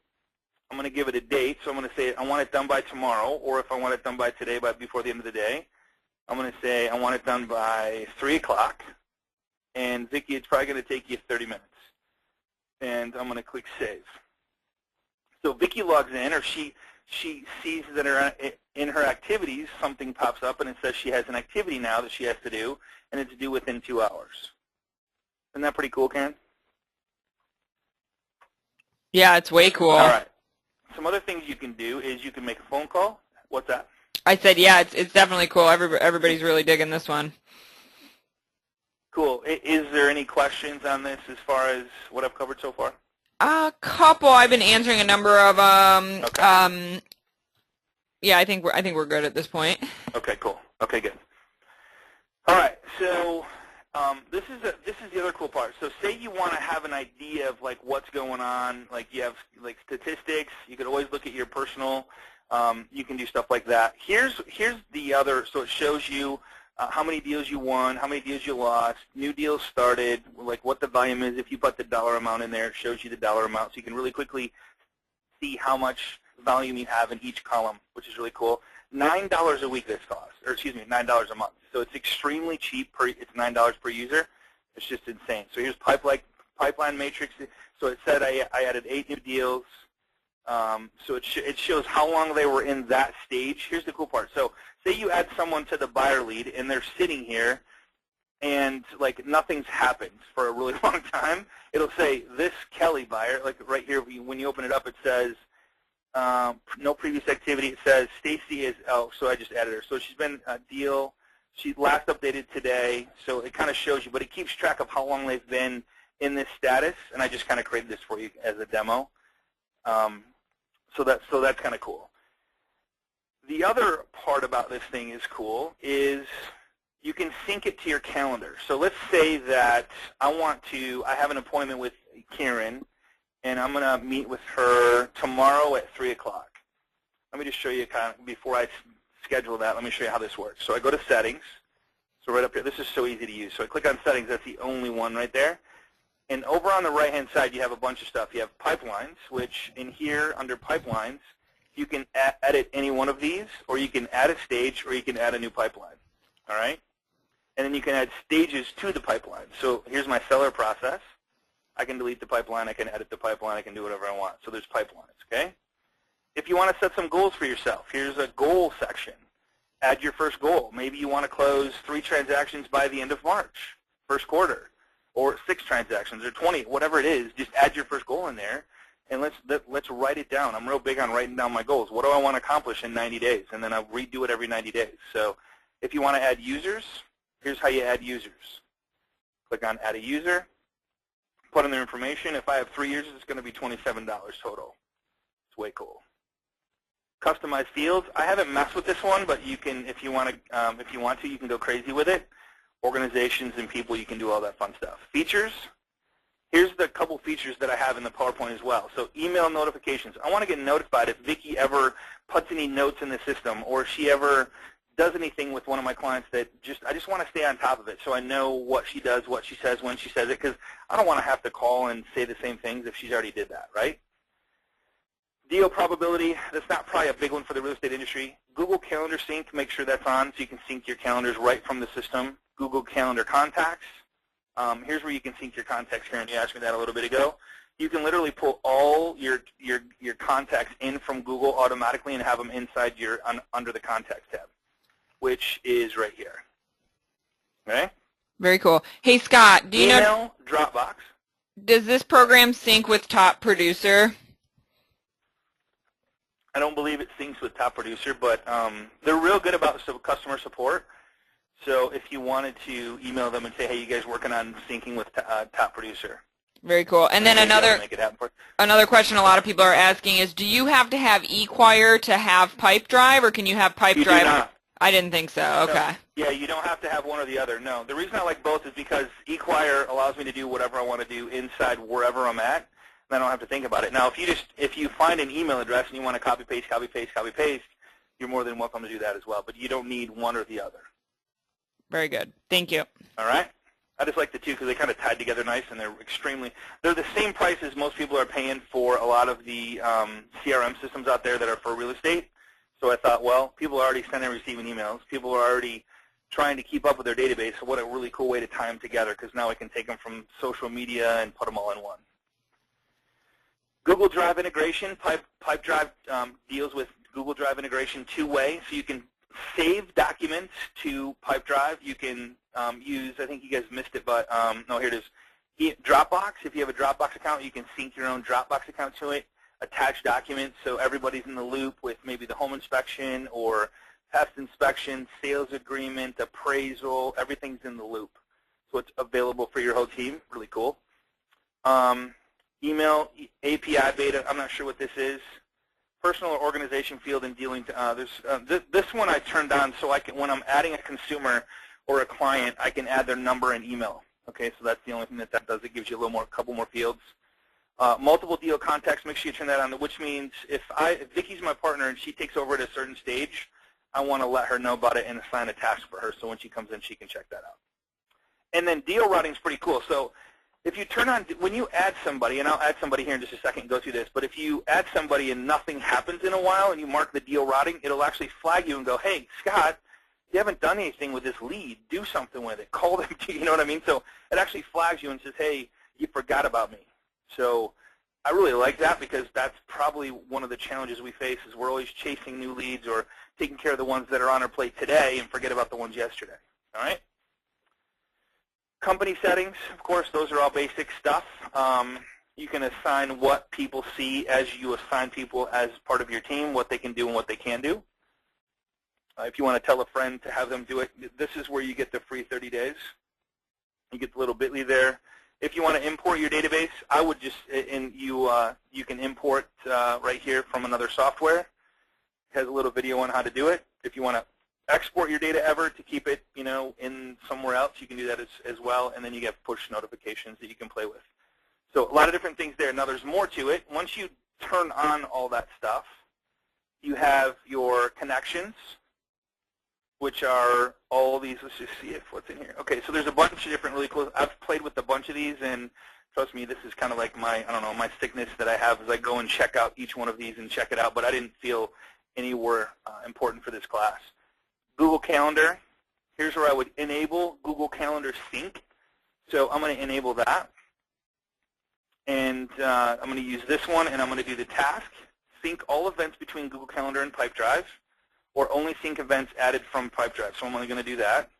I'm going to give it a date, so I'm going to say I want it done by tomorrow, or if I want it done by today, before the end of the day, I'm going to say I want it done by 3 o'clock, and Vicki, it's probably going to take you 30 minutes. And I'm going to click Save. So Vicki logs in, or she sees that in her activities, something pops up, and it says she has an activity now that she has to do, and it's due within 2 hours. Isn't that pretty cool, Karen? Yeah, it's way cool. All right. Some other things you can do is you can make a phone call. What's that? I said, yeah, it's definitely cool. Everybody's really digging this one. Cool. Is there any questions on this as far as what I've covered so far? A couple. I've been answering a number of Okay. Yeah, I think we're good at this point. Okay, cool. Okay, good. All right. So this is the other cool part. So say you want to have an idea of like what's going on. Like you have like statistics. You could always look at your personal. You can do stuff like that. Here's the other. So it shows you how many deals you won, how many deals you lost, new deals started, like what the volume is. If you put the dollar amount in there, it shows you the dollar amount, so you can really quickly see how much volume you have in each column, which is really cool. $9 a week this costs, or excuse me, $9 a month. So it's extremely cheap. It's $9 per user. It's just insane. So here's pipeline matrix. So it said I added 8 new deals. So it shows how long they were in that stage. Here's the cool part. So say you add someone to the buyer lead, and they're sitting here, and like nothing's happened for a really long time. It'll say this Kelly buyer, like right here when you open it up, it says no previous activity. It says Stacy is, oh, so I just added her. So she's been a deal. She last updated today. So it kind of shows you, but it keeps track of how long they've been in this status. And I just kind of created this for you as a demo. So that's kind of cool. The other part about this thing is cool is you can sync it to your calendar. So let's say that I have an appointment with Karen, and I'm going to meet with her tomorrow at 3 o'clock. Let me just show you kind of, before I schedule that, let me show you how this works. So I go to settings. So right up here, this is so easy to use. So I click on settings. That's the only one right there. And over on the right-hand side, you have a bunch of stuff. You have pipelines, which in here under pipelines, you can edit any one of these, or you can add a stage, or you can add a new pipeline. All right? And then you can add stages to the pipeline. So here's my seller process. I can delete the pipeline. I can edit the pipeline. I can do whatever I want. So there's pipelines, okay? If you want to set some goals for yourself, here's a goal section. Add your first goal. Maybe you want to close 3 transactions by the end of March, first quarter, or 6 transactions, or 20, whatever it is. Just add your first goal in there, and let's write it down. I'm real big on writing down my goals. What do I want to accomplish in 90 days? And then I'll redo it every 90 days. So if you want to add users, here's how you add users. Click on Add a User. Put in their information. If I have 3 users, it's going to be $27 total. It's way cool. Customize fields. I haven't messed with this one, but you can, if you want to, you can go crazy with it. Organizations and people, you can do all that fun stuff. Features. Here's the couple features that I have in the PowerPoint as well. So email notifications. I want to get notified if Vicki ever puts any notes in the system, or if she ever does anything with one of my clients that I just want to stay on top of it, so I know what she does, what she says, when she says it, because I don't want to have to call and say the same things if she's already did that, right? Deal probability, that's not probably a big one for the real estate industry. Google Calendar Sync, make sure that's on so you can sync your calendars right from the system. Google Calendar Contacts. Here's where you can sync your contacts, Karen. You asked me that a little bit ago. You can literally pull all your contacts in from Google automatically and have them inside under the Contacts tab, which is right here. Okay? Very cool. Hey, Scott, do you know Dropbox. Does this program sync with Top Producer? I don't believe it syncs with Top Producer, but they're real good about customer support. So if you wanted to email them and say, hey, you guys working on syncing with Top Producer. Very cool. And then another question a lot of people are asking is, do you have to have eQuire to have PipeDrive, or can you have PipeDrive? You do not. I didn't think so. Okay. No. Yeah, you don't have to have one or the other. No. The reason I like both is because eQuire allows me to do whatever I want to do inside wherever I'm at, and I don't have to think about it. Now, if you find an email address and you want to copy paste, you're more than welcome to do that as well. But you don't need one or the other. Very good. Thank you. All right. I just like the two because they kind of tied together nice, and they're the same price as most people are paying for a lot of the CRM systems out there that are for real estate. So I thought, well, people are already sending and receiving emails. People are already trying to keep up with their database. So what a really cool way to tie them together, because now I can take them from social media and put them all in one. Google Drive integration. PipeDrive deals with Google Drive integration two-way, so you can save documents to PipeDrive. You can use, I think you guys missed it, but no, here it is. Dropbox. If you have a Dropbox account, you can sync your own Dropbox account to it. Attach documents so everybody's in the loop with maybe the home inspection or past inspection, sales agreement, appraisal, everything's in the loop. So it's available for your whole team. Really cool. Email, API beta, I'm not sure what this is. Personal or organization field and dealing to others. This one I turned on so I can, when I'm adding a consumer or a client, I can add their number and email. Okay, so that's the only thing that does. It gives you a little more, couple more fields. Multiple deal contacts, make sure you turn that on, which means if Vicky's my partner and she takes over at a certain stage, I want to let her know about it and assign a task for her so when she comes in, she can check that out. And then deal routing is pretty cool. So if you turn on, when you add somebody, and I'll add somebody here in just a second and go through this, but if you add somebody and nothing happens in a while and you mark the deal routing, it'll actually flag you and go, hey, Scott, you haven't done anything with this lead. Do something with it. Call them, you know what I mean? So it actually flags you and says, hey, you forgot about me. So I really like that because that's probably one of the challenges we face is we're always chasing new leads or taking care of the ones that are on our plate today and forget about the ones yesterday. All right? Company settings, of course, those are all basic stuff. You can assign what people see as you assign people as part of your team, what they can do and what they can do. If you want to tell a friend to have them do it, this is where you get the free 30 days. You get the little bit.ly there. If you want to import your database, I would just, you can import right here from another software. It has a little video on how to do it. If you want to export your data ever to keep it, in somewhere else, you can do that as well, and then you get push notifications that you can play with. So a lot of different things there. Now there's more to it. Once you turn on all that stuff, you have your connections, which are all these. Let's just see what's in here. Okay, so there's a bunch of different really cool. I've played with a bunch of these, and trust me, this is kind of like my, I don't know, my sickness that I have is I go and check out each one of these and check it out, but I didn't feel any were important for this class. Google Calendar. Here's where I would enable Google Calendar Sync. So I'm going to enable that. And I'm going to use this one, and I'm going to do the task. Sync all events between Google Calendar and Pipedrive, or only sync events added from Pipedrive. So I'm only going to do that.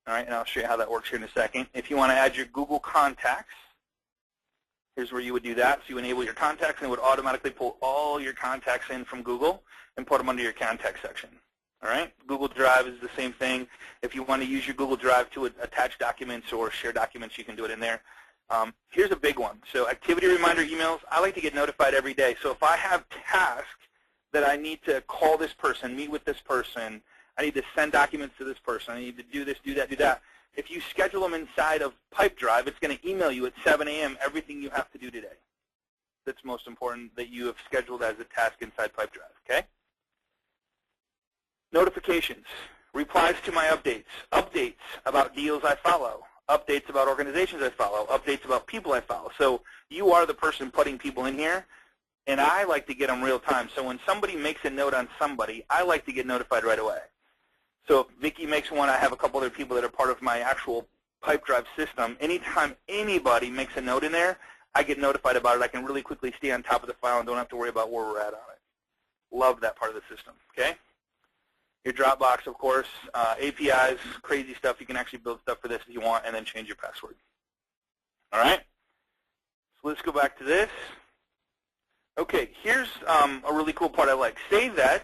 All right, and I'll show you how that works here in a second. If you want to add your Google contacts, here's where you would do that. So you enable your contacts, and it would automatically pull all your contacts in from Google and put them under your contact section. All right, Google Drive is the same thing. If you want to use your Google Drive to attach documents or share documents, you can do it in there. Here's a big one. So activity reminder emails, I like to get notified every day. So if I have tasks that I need to call this person, meet with this person, I need to send documents to this person, I need to do this, do that, do that. If you schedule them inside of Pipedrive, it's going to email you at 7 a.m. everything you have to do today. That's most important that you have scheduled as a task inside Pipedrive, okay? Notifications, replies to my updates, updates about deals I follow, updates about organizations I follow, updates about people I follow. So you are the person putting people in here, and I like to get them real time. So when somebody makes a note on somebody, I like to get notified right away. So if Vicki makes one, I have a couple other people that are part of my actual Pipedrive system. Anytime anybody makes a note in there, I get notified about it. I can really quickly stay on top of the file and don't have to worry about where we're at on it. Love that part of the system, okay? Your Dropbox, of course, APIs, crazy stuff. You can actually build stuff for this if you want and then change your password. All right? So let's go back to this. Okay, here's a really cool part I like. Say that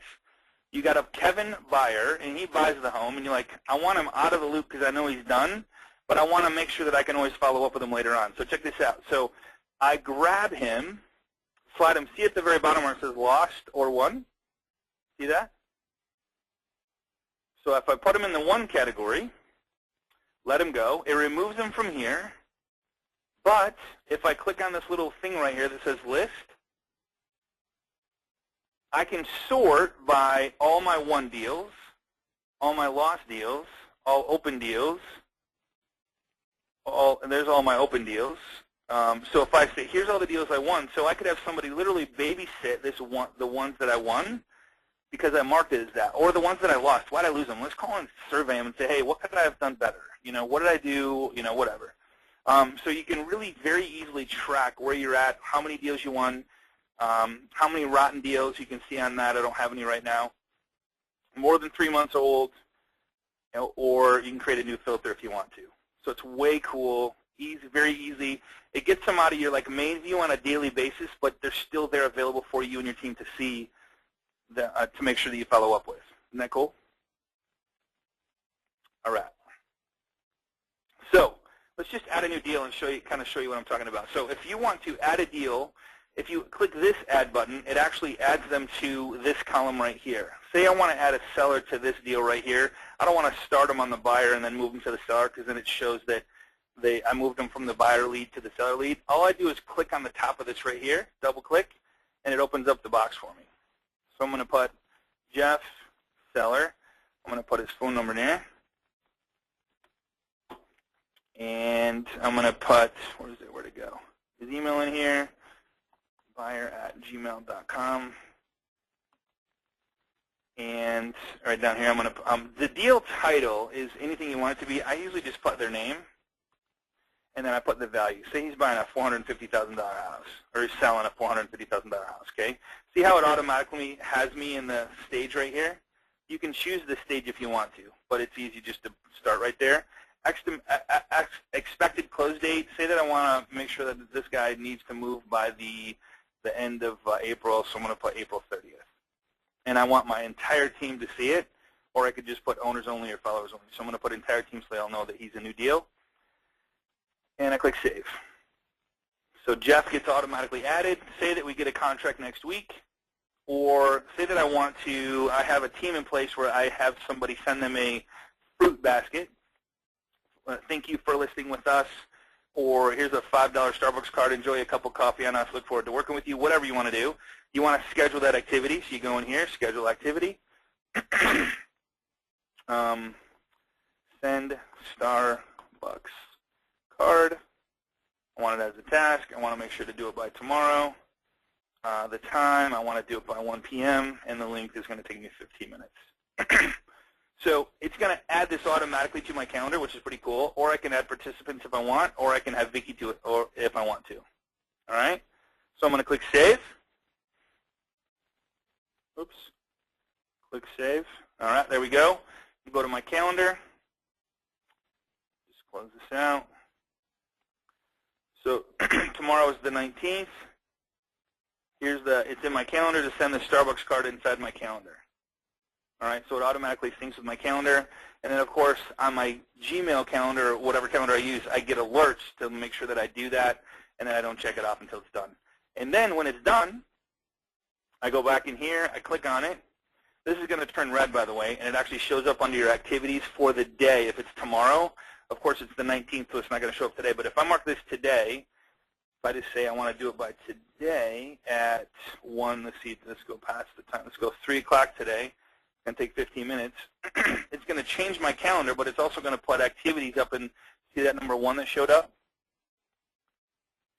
you got a Kevin buyer, and he buys the home, and you're like, I want him out of the loop because I know he's done, but I want to make sure that I can always follow up with him later on. So check this out. So I grab him, slide him. See at the very bottom where it says lost or won? See that? So if I put him in the one category, let him go, it removes him from here. But if I click on this little thing right here that says list, I can sort by all my won deals, all my lost deals, all open deals, and there's all my open deals. So if I say, here's all the deals I won, so I could have somebody literally babysit the ones that I won, because I marked it as that, or the ones that I lost. Why did I lose them? Let's call and survey them and say, hey, what could I have done better? What did I do? Whatever. So you can really very easily track where you're at, how many deals you won, how many rotten deals you can see on that. I don't have any right now. More than 3 months old, or you can create a new filter if you want to. So it's way cool, easy, very easy. It gets them out of your main view on a daily basis, but they're still there available for you and your team to see to make sure that you follow up with. Isn't that cool? All right. So let's just add a new deal and kind of show you what I'm talking about. So if you want to add a deal, if you click this add button, it actually adds them to this column right here. Say I want to add a seller to this deal right here. I don't want to start them on the buyer and then move them to the seller, because then it shows that I moved them from the buyer lead to the seller lead. All I do is click on the top of this right here, double click, and it opens up the box for me. So I'm going to put Jeff, seller. I'm going to put his phone number there. And I'm going to put, where'd it go? His email in here, buyer@gmail.com. And right down here, I'm going to, the deal title is anything you want it to be. I usually just put their name, and then I put the value. Say he's buying a $450,000 house, or he's selling a $450,000 house, okay? See how it automatically has me in the stage right here? You can choose the stage if you want to, but it's easy just to start right there. Expected close date, say that I want to make sure that this guy needs to move by the end of April, so I'm going to put April 30th. And I want my entire team to see it, or I could just put owners only or followers only. So I'm going to put entire team so they all know that he's a new deal. And I click Save. So Jeff gets automatically added. Say that we get a contract next week, or say that I have a team in place where I have somebody send them a fruit basket. Thank you for listing with us, or here's a $5 Starbucks card, enjoy a cup of coffee on us, look forward to working with you, whatever you want to do. You want to schedule that activity, so you go in here, schedule activity, send Starbucks card. I want it as a task. I want to make sure to do it by tomorrow. The time, I want to do it by 1 p.m., and the length is going to take me 15 minutes. So it's going to add this automatically to my calendar, which is pretty cool, or I can add participants if I want, or I can have Vicky do it or if I want to. All right? So I'm going to click Save. Oops. Click Save. All right, there we go. You go to my calendar. Just close this out. So tomorrow is the 19th. It's in my calendar to send the Starbucks card inside my calendar. All right, so it automatically syncs with my calendar. And then, of course, on my Gmail calendar, or whatever calendar I use, I get alerts to make sure that I do that, and then I don't check it off until it's done. And then when it's done, I go back in here, I click on it. This is going to turn red, by the way, and it actually shows up under your activities for the day. If it's tomorrow, of course, it's the 19th, so it's not going to show up today. But if I mark this today, if I just say I want to do it by today at 1, let's go past the time. Let's go 3 o'clock today. It's going to take 15 minutes. It's going to change my calendar, but it's also going to put activities up and see that number 1 that showed up?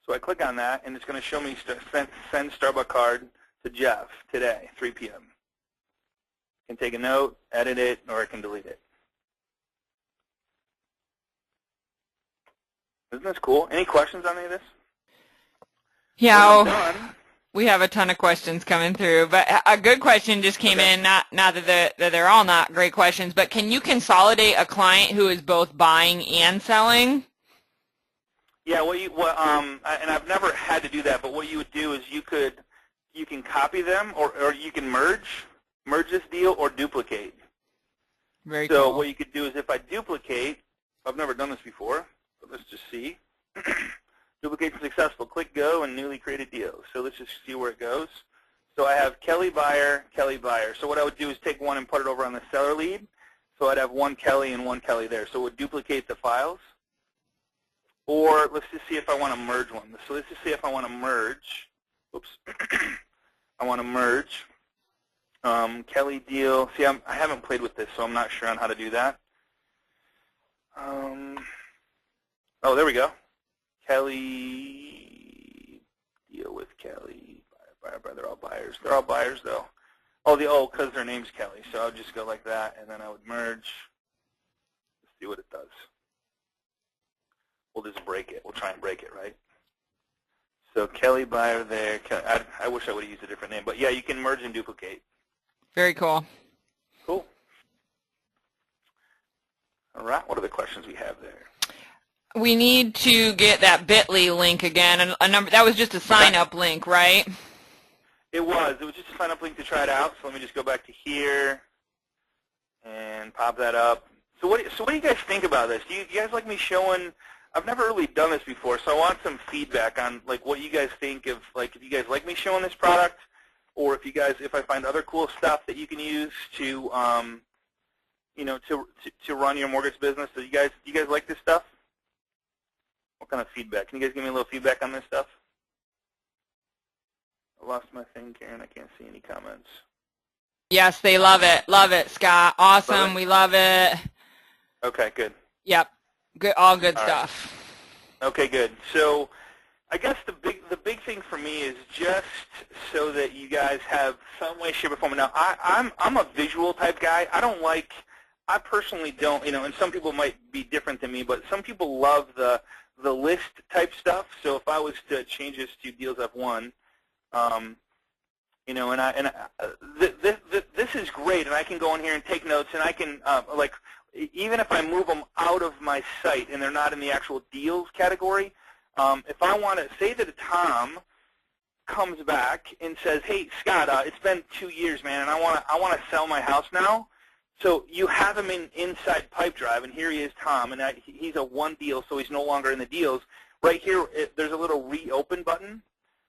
So I click on that, and it's going to show me send Starbucks card to Jeff today, 3 p.m. I can take a note, edit it, or I can delete it. Isn't this cool? Any questions on any of this? Yeah, we have a ton of questions coming through, but a good question just came in, not that they're all not great questions, but can you consolidate a client who is both buying and selling? Yeah, and I've never had to do that, but what you would do is you can copy them, or you can merge this deal, or duplicate. Very cool. So what you could do is if I duplicate, I've never done this before, but let's just see. Duplicate successful. Click Go and newly created deal. So let's just see where it goes. So I have Kelly Buyer, Kelly Buyer. So what I would do is take one and put it over on the seller lead. So I'd have one Kelly and one Kelly there. So it would duplicate the files. Or let's just see if I want to merge one. So let's just see if I want to merge. Oops. I want to merge Kelly deal. See, I haven't played with this, so I'm not sure on how to do that. Oh, there we go. Kelly, deal with Kelly, buyer, they're all buyers. They're all buyers, though. Because their name's Kelly. So I'll just go like that, and then I would merge. Let's see what it does. We'll just break it. We'll try and break it, right? So Kelly buyer there. I wish I would have used a different name. But, yeah, you can merge and duplicate. Very cool. Cool. All right. What are the questions we have there? We need to get that bit.ly link again. A number that was just a sign-up link, right? It was just a sign-up link to try it out. So let me just go back to here and pop that up. So what do you guys think about this? Do you guys like me showing? I've never really done this before, so I want some feedback on like what you guys think of, like if you guys like me showing this product, or if I find other cool stuff that you can use to to run your mortgage business. So do you guys like this stuff? What kind of feedback? Can you guys give me a little feedback on this stuff? I lost my thing, Karen. I can't see any comments. Yes, they love it. Love it, Scott. Awesome. Love it? We love it. Okay, good. Yep. Good. All good All stuff. Right. Okay, good. So I guess the big thing for me is just so that you guys have some way, shape, or form. Now, I'm a visual type guy. I personally don't, and some people might be different than me, but some people love the list type stuff. So if I was to change this to deals I've won, this is great, and I can go in here and take notes, and I can even if I move them out of my site and they're not in the actual deals category, if I want to say that Tom comes back and says, "Hey Scott, it's been 2 years, man, and I want to sell my house now." So you have him inside Pipedrive, and here he is, Tom, and he's a one deal, so he's no longer in the deals. Right here, there's a little reopen button.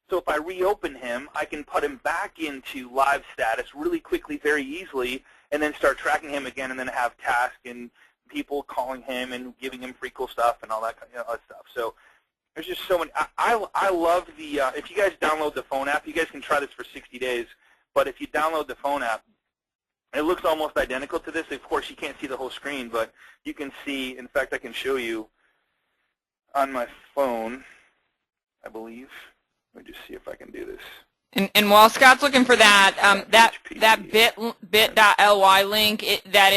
So if I reopen him, I can put him back into live status really quickly, very easily, and then start tracking him again, and then have tasks and people calling him and giving him free cool stuff and all that stuff. So there's just so many. I love the. If you guys download the phone app, you guys can try this for 60 days. But if you download the phone app, it looks almost identical to this. Of course, you can't see the whole screen, but you can see. In fact, I can show you on my phone, I believe. Let me just see if I can do this. And while Scott's looking for that, that bit.ly link, that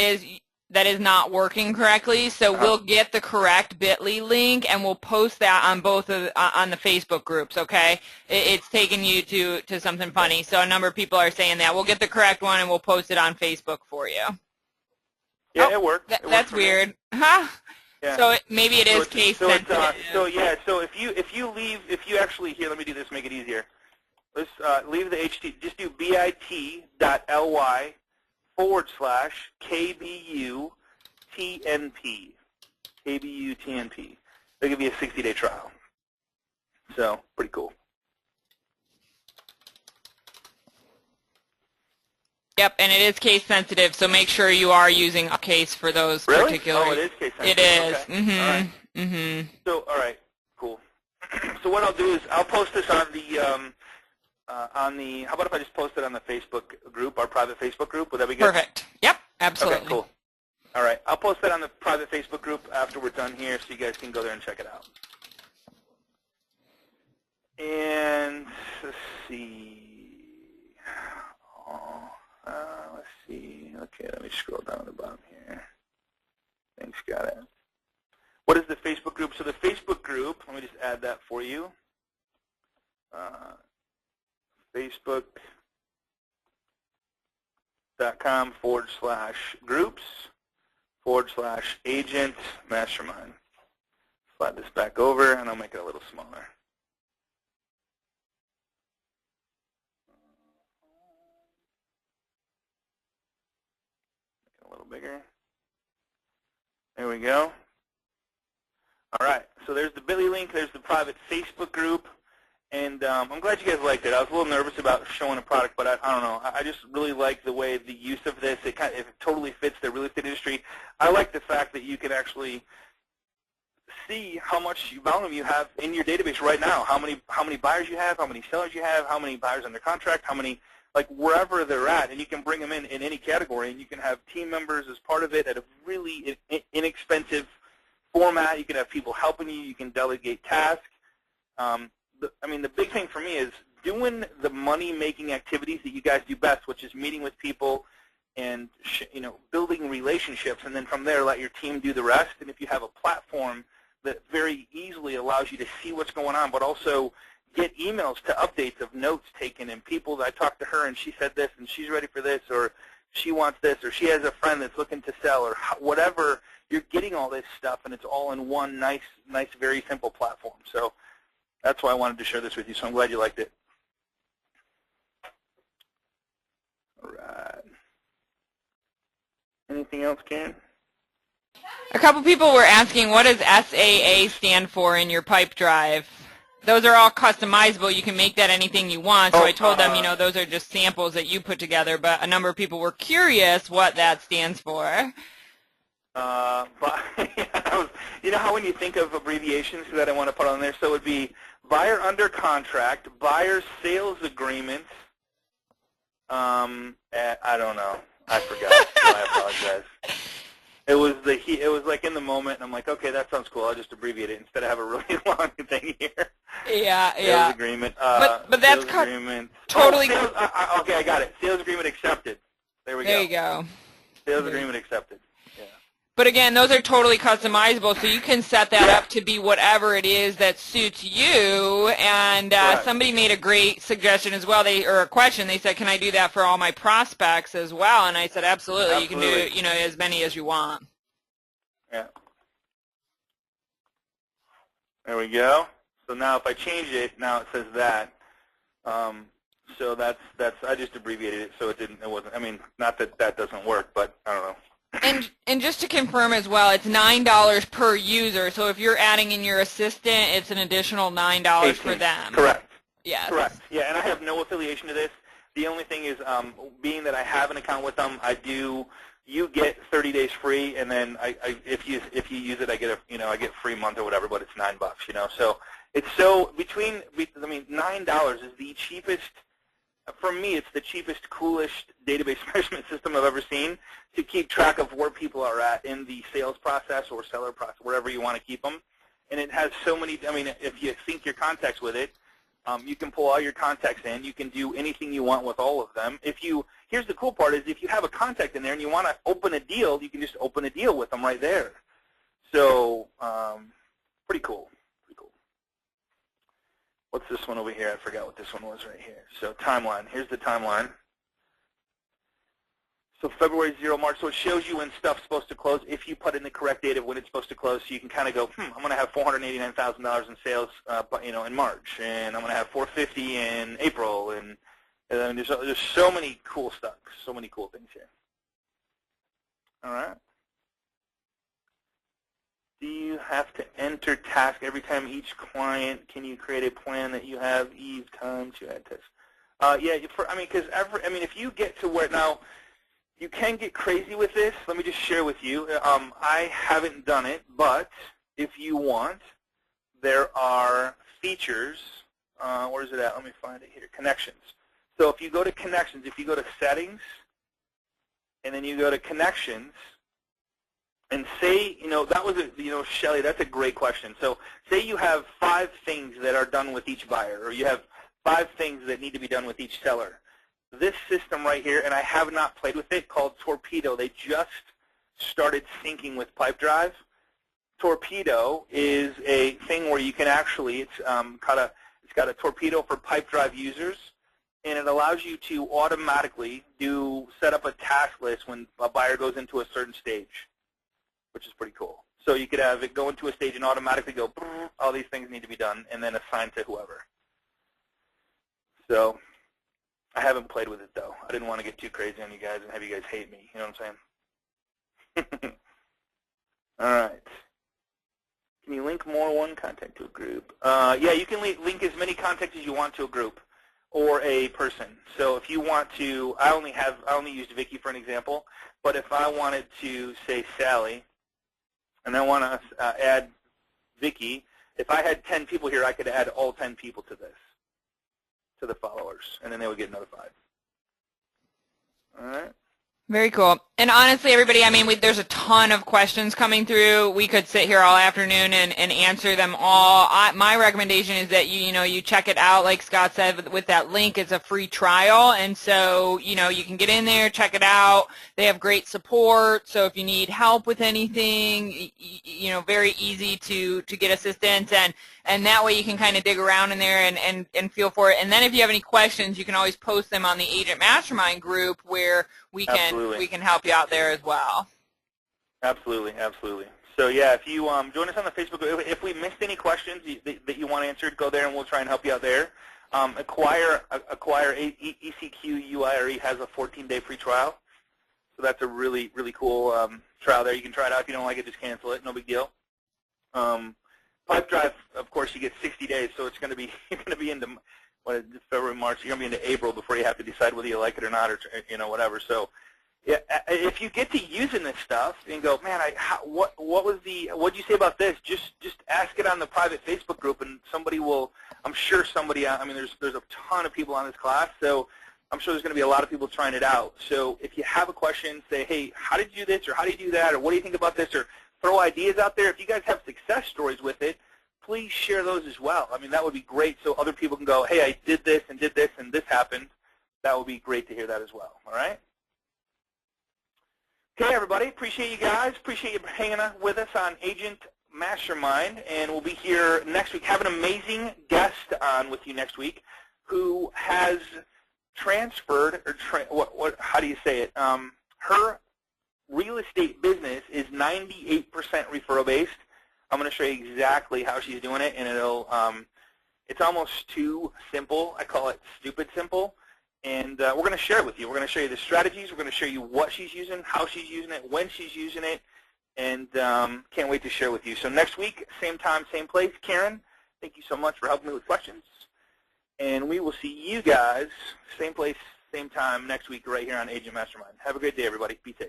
is not working correctly. So we'll get the correct bit.ly link and we'll post that on both on the Facebook groups. Okay, it's taking you to something funny. So a number of people are saying that. We'll get the correct one and we'll post it on Facebook for you. Yeah, it worked. That's weird, huh? Yeah. So maybe it is case sensitive. So if you actually here, let me do this, make it easier. Let's leave the HT. Just do bit.ly /KBU TNP. KBU TNP. They'll give you a 60-day trial. So pretty cool. Yep, and it is case sensitive, so make sure you are using a case for those particular. Oh, it is case sensitive. It is. Okay. Mm-hmm. All right. Mm-hmm. So, all right, cool. So what I'll do is I'll post this on the how about if I just post it on the Facebook group, our private Facebook group? Would that be good? Perfect. Yep, absolutely. Okay, cool. All right, I'll post that on the private Facebook group after we're done here, so you guys can go there and check it out. And let's see. Let's see. Okay, let me scroll down to the bottom here. Thanks, got it. What is the Facebook group? So the Facebook group, let me just add that for you. Facebook.com/groups/agent mastermind. Slide this back over, and I'll make it a little smaller. A little bigger. There we go. All right, so there's the bit.ly link, there's the private Facebook group, and I'm glad you guys liked it. I was a little nervous about showing a product, but I don't know. I just really like the way the use of this. It totally fits the real estate industry. I like the fact that you can actually see how much volume you have in your database right now, how many buyers you have, how many sellers you have, how many buyers under contract, how many, like wherever they're at, and you can bring them in any category, and you can have team members as part of it at a really inexpensive format. You can have people helping you. You can delegate tasks. The big thing for me is doing the money-making activities that you guys do best, which is meeting with people and building relationships, and then from there let your team do the rest. And if you have a platform that very easily allows you to see what's going on, but also get emails to updates of notes taken and people that I talked to her and she said this and she's ready for this, or she wants this, or she has a friend that's looking to sell, or whatever. You're getting all this stuff, and it's all in one nice, very simple platform. So that's why I wanted to share this with you. So I'm glad you liked it. All right. Anything else, Karen? A couple people were asking, what does SAA stand for in your pipe drive? Those are all customizable. You can make that anything you want. So I told them, those are just samples that you put together. But a number of people were curious what that stands for. But you know how when you think of abbreviations that I want to put on there, so it would be buyer under contract, buyer sales agreement. I don't know. I forgot. So I apologize. It was like in the moment, and I'm like, okay, that sounds cool. I'll just abbreviate it instead of have a really long thing here. Yeah, sales agreement. But that's agreement. Totally. Okay, I got it. Sales agreement accepted. There we go. There you go. Sales agreement accepted. Yeah. But again, those are totally customizable, so you can set that up to be whatever it is that suits you. And somebody made a great suggestion as well, or a question. They said, "Can I do that for all my prospects as well?" And I said, "Absolutely. You can do, as many as you want." Yeah. There we go. So now if I change it, now it says that. So that's I just abbreviated it, so it wasn't. I mean, not that that doesn't work, but I don't know. And just to confirm as well, it's $9 per user. So if you're adding in your assistant, it's an additional $9 for them. Correct. Yes. Correct. Yeah, and I have no affiliation to this. The only thing is, being that I have an account with them, you get 30 days free, and then if you use it, I get I get free month or whatever, but it's $9. So it's $9 is the cheapest. For me, it's the cheapest, coolest database management system I've ever seen to keep track of where people are at in the sales process or seller process, wherever you want to keep them. And it has so many, if you sync your contacts with it, you can pull all your contacts in. You can do anything you want with all of them. Here's the cool part is if you have a contact in there and you want to open a deal, you can just open a deal with them right there. So pretty cool. What's this one over here? I forgot what this one was right here. So timeline. Here's the timeline. So February 0, March. So it shows you when stuff's supposed to close if you put in the correct date of when it's supposed to close. So you can kind of go, I'm going to have $489,000 in sales, in March, and I'm going to have $450 in April, and there's so many cool stuff, so many cool things here. All right. Do you have to enter task every time each client? Can you create a plan that you have ease time to add tests? Yeah, because if you get to where now, you can get crazy with this. Let me just share with you. I haven't done it, but if you want, there are features. Where is it at? Let me find it here. Connections. So if you go to connections, if you go to settings, and then you go to connections, and say, that was Shelly, that's a great question. So say you have 5 things that are done with each buyer, or you have 5 things that need to be done with each seller. This system right here, and I have not played with it, called Torpedo. They just started syncing with Pipedrive. Torpedo is a thing where you can actually, it's got a Torpedo for Pipedrive users, and it allows you to automatically set up a task list when a buyer goes into a certain stage, which is pretty cool. So you could have it go into a stage and automatically go, all these things need to be done, and then assign to whoever. So I haven't played with it, though. I didn't want to get too crazy on you guys and have you guys hate me. You know what I'm saying? All right. Can you link more one contact to a group? Yeah, you can link as many contacts as you want to a group or a person. So if you want to, I only used Vicky for an example, but if I wanted to say Sally, and I want to add Vicky, if I had 10 people here, I could add all 10 people to this, to the followers, and then they would get notified. All right. Very cool. And honestly, everybody, there's a ton of questions coming through. We could sit here all afternoon and answer them all. My recommendation is that you check it out. Like Scott said, with that link, it's a free trial. And so, you can get in there, check it out. They have great support. So if you need help with anything, very easy to get assistance. And that way you can kind of dig around in there and feel for it. And then if you have any questions, you can always post them on the Agent Mastermind group where we can help you out there as well. Absolutely, absolutely. So yeah, if you join us on the Facebook group, if we missed any questions that you want answered, go there and we'll try and help you out there. Acquire ECQ UIRE has a 14-day free trial. So that's a really, really cool trial there. You can try it out. If you don't like it, just cancel it. No big deal. Pipe Drive, of course, you get 60 days, so it's going to be into February, March. You're going to be into April before you have to decide whether you like it or not, or whatever. So, yeah, if you get to using this stuff and go, man, what'd you say about this? Just ask it on the private Facebook group, and somebody will. I'm sure somebody. I mean, there's a ton of people on this class, so I'm sure there's going to be a lot of people trying it out. So if you have a question, say, hey, how did you do this, or how do you do that, or what do you think about this, or throw ideas out there. If you guys have success stories with it, please share those as well. I mean, that would be great so other people can go, hey, I did this, and this happened. That would be great to hear that as well, all right? Okay, everybody, appreciate you guys. Appreciate you hanging out with us on Agent Mastermind, and we'll be here next week. Have an amazing guest on with you next week who has transferred, or how do you say it? Her real estate business is 98% referral based. I'm going to show you exactly how she's doing it, and it's almost too simple. I call it stupid simple, and we're going to share it with you. We're going to show you the strategies. We're going to show you what she's using, how she's using it, when she's using it, and can't wait to share with you. So next week, same time, same place. Karen, thank you so much for helping me with questions, and we will see you guys same place, same time next week right here on Agent Mastermind. Have a great day, everybody. Be safe.